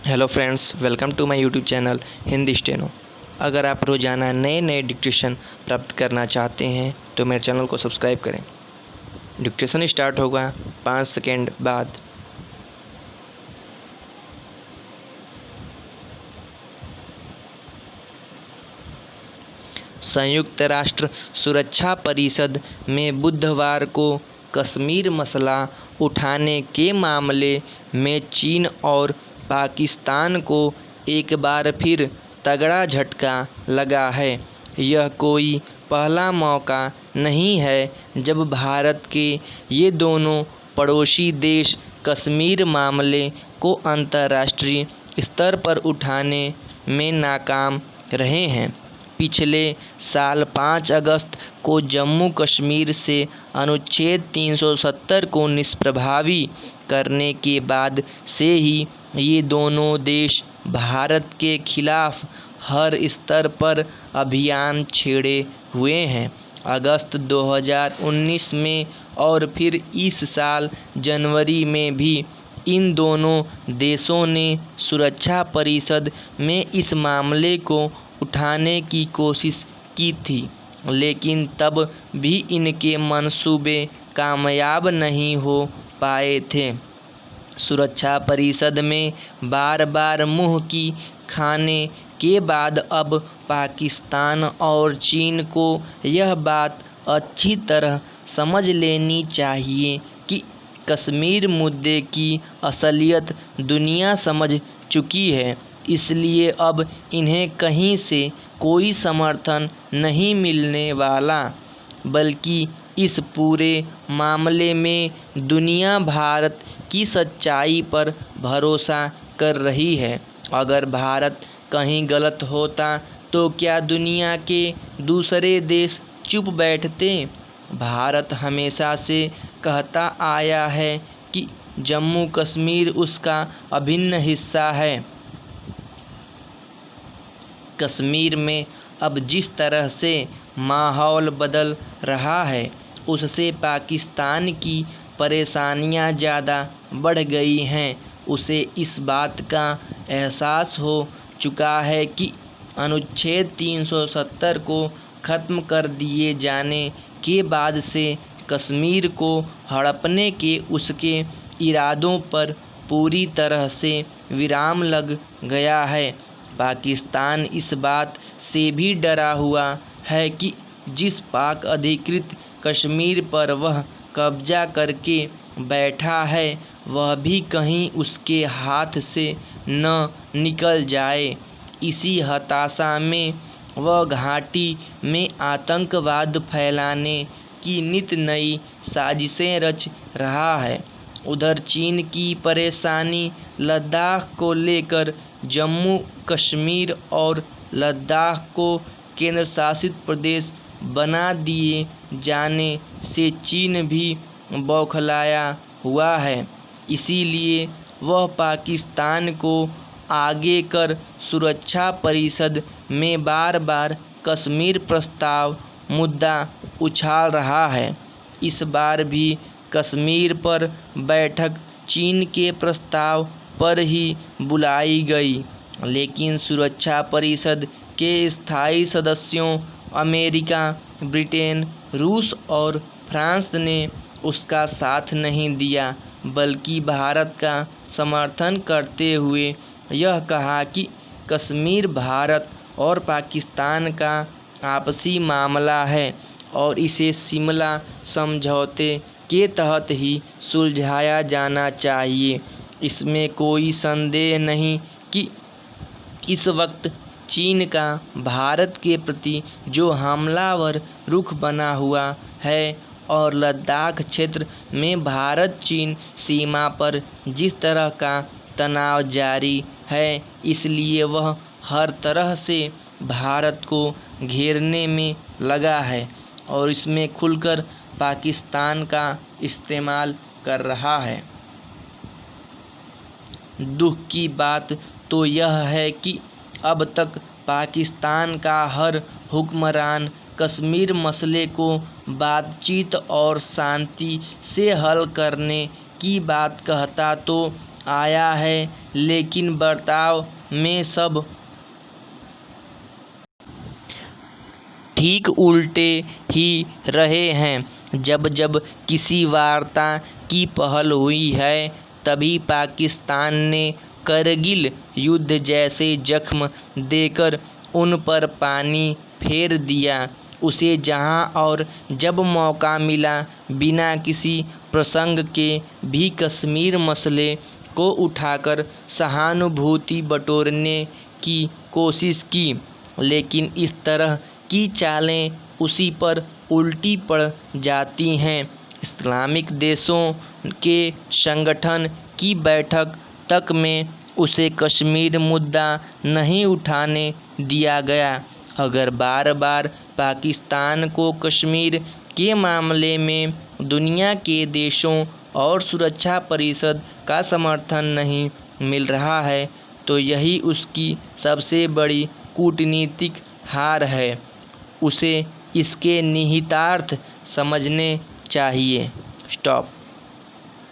Hello friends, welcome to my YouTube channel Hindi steno. अगर आप रोज़ाना नए नए डिक्टेशन प्राप्त करना चाहते हैं तो मेरे चैनल को सब्सक्राइब करें। डिक्टेशन स्टार्ट होगा 5 सेकेंड बाद। संयुक्त राष्ट्र सुरक्षा परिषद में बुधवार को कश्मीर मसला उठाने के मामले में चीन और पाकिस्तान को एक बार फिर तगड़ा झटका लगा है। यह कोई पहला मौका नहीं है जब भारत के ये दोनों पड़ोसी देश कश्मीर मामले को अंतर्राष्ट्रीय स्तर पर उठाने में नाकाम रहे हैं। पिछले साल 5 अगस्त को जम्मू कश्मीर से अनुच्छेद 370 को निष्प्रभावी करने के बाद से ही ये दोनों देश भारत के खिलाफ हर स्तर पर अभियान छेड़े हुए हैं। अगस्त 2019 में और फिर इस साल जनवरी में भी इन दोनों देशों ने सुरक्षा परिषद में इस मामले को उठाने की कोशिश की थी, लेकिन तब भी इनके मंसूबे कामयाब नहीं हो पाए थे। सुरक्षा परिषद में बार बार मुंह की खाने के बाद अब पाकिस्तान और चीन को यह बात अच्छी तरह समझ लेनी चाहिए कि कश्मीर मुद्दे की असलियत दुनिया समझ चुकी है। इसलिए अब इन्हें कहीं से कोई समर्थन नहीं मिलने वाला, बल्कि इस पूरे मामले में दुनिया भारत की सच्चाई पर भरोसा कर रही है। अगर भारत कहीं गलत होता तो क्या दुनिया के दूसरे देश चुप बैठते? भारत हमेशा से कहता आया है कि जम्मू कश्मीर उसका अभिन्न हिस्सा है। कश्मीर में अब जिस तरह से माहौल बदल रहा है उससे पाकिस्तान की परेशानियां ज़्यादा बढ़ गई हैं। उसे इस बात का एहसास हो चुका है कि अनुच्छेद 370 को ख़त्म कर दिए जाने के बाद से कश्मीर को हड़पने के उसके इरादों पर पूरी तरह से विराम लग गया है। पाकिस्तान इस बात से भी डरा हुआ है कि जिस पाक अधिकृत कश्मीर पर वह कब्जा करके बैठा है वह भी कहीं उसके हाथ से न निकल जाए। इसी हताशा में वह घाटी में आतंकवाद फैलाने की नित नई साजिशें रच रहा है। उधर चीन की परेशानी लद्दाख को लेकर जम्मू कश्मीर और लद्दाख को केंद्र शासित प्रदेश बना दिए जाने से चीन भी बौखलाया हुआ है। इसीलिए वह पाकिस्तान को आगे कर सुरक्षा परिषद में बार बार कश्मीर प्रस्ताव मुद्दा उछाल रहा है। इस बार भी कश्मीर पर बैठक चीन के प्रस्ताव पर ही बुलाई गई, लेकिन सुरक्षा परिषद के स्थायी सदस्यों अमेरिका, ब्रिटेन, रूस और फ्रांस ने उसका साथ नहीं दिया, बल्कि भारत का समर्थन करते हुए यह कहा कि कश्मीर भारत और पाकिस्तान का आपसी मामला है और इसे शिमला समझौते के तहत ही सुलझाया जाना चाहिए। इसमें कोई संदेह नहीं कि इस वक्त चीन का भारत के प्रति जो हमलावर रुख बना हुआ है और लद्दाख क्षेत्र में भारत चीन सीमा पर जिस तरह का तनाव जारी है, इसलिए वह हर तरह से भारत को घेरने में लगा है और इसमें खुलकर पाकिस्तान का इस्तेमाल कर रहा है। दुख की बात तो यह है कि अब तक पाकिस्तान का हर हुक्मरान कश्मीर मसले को बातचीत और शांति से हल करने की बात कहता तो आया है, लेकिन बर्ताव में सब ठीक उल्टे ही रहे हैं। जब जब किसी वार्ता की पहल हुई है, तभी पाकिस्तान ने करगिल युद्ध जैसे जख्म देकर उन पर पानी फेर दिया। उसे जहां और जब मौका मिला, बिना किसी प्रसंग के भी कश्मीर मसले को उठाकर सहानुभूति बटोरने की कोशिश की, लेकिन इस तरह की चालें उसी पर उल्टी पड़ जाती हैं। इस्लामिक देशों के संगठन की बैठक तक में उसे कश्मीर मुद्दा नहीं उठाने दिया गया। अगर बार बार पाकिस्तान को कश्मीर के मामले में दुनिया के देशों और सुरक्षा परिषद का समर्थन नहीं मिल रहा है, तो यही उसकी सबसे बड़ी कूटनीतिक हार है। उसे इसके निहितार्थ समझने चाहिए। स्टॉप।